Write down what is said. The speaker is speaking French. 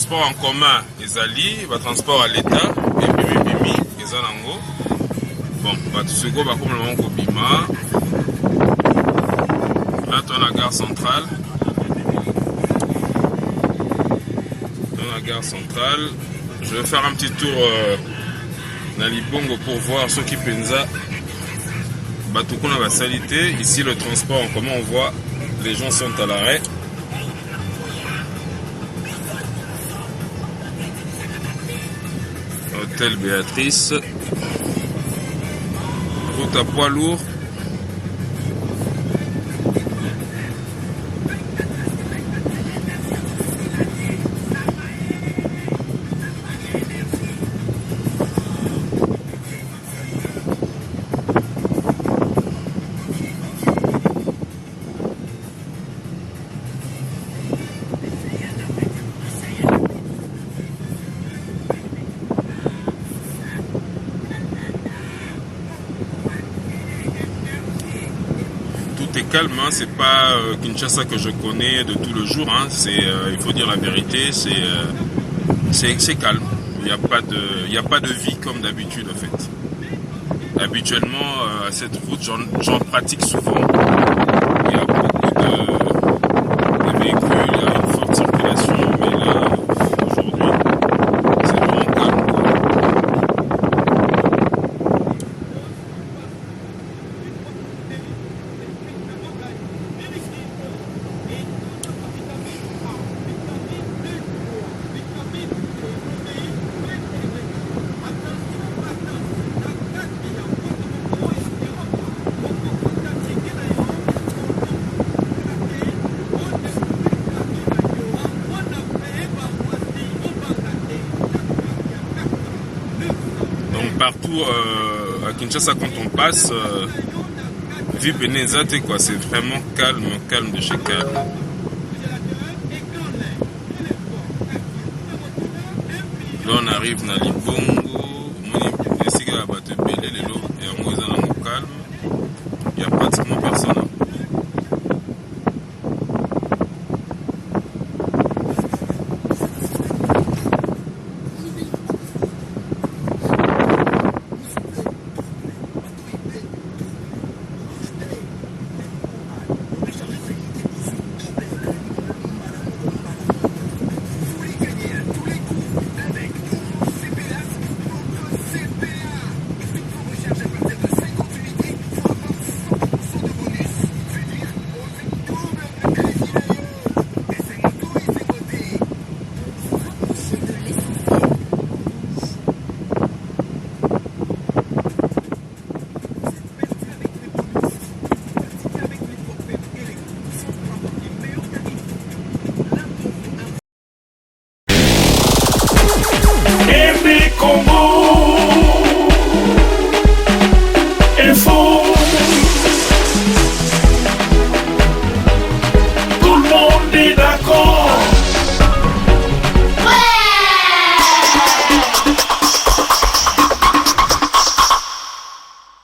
transport en commun ezali, ba transport à l'état, bimi eza nango. Bon, ba tseko ba comme le bima. Là, on a la gare centrale. Dans la gare centrale, je vais faire un petit tour dans Libongo pour voir ceux qui pensa. Batukuna va salité. Ici, le transport en commun, on voit les gens sont à l'arrêt. Hôtel Béatrice. Route à poids lourd. C'est calme, hein, c'est pas Kinshasa que je connais de tout le jour, hein, il faut dire la vérité, c'est calme, il n'y a pas de vie comme d'habitude en fait. Habituellement, à cette route, j'en pratique souvent, il y a beaucoup de véhicules, il y a une forte circulation, mais là, aujourd'hui, c'est vraiment calme, quoi. Partout à Kinshasa quand on passe, vie Benezate quoi, c'est vraiment calme de chez calme. Là on arrive dans Libongo.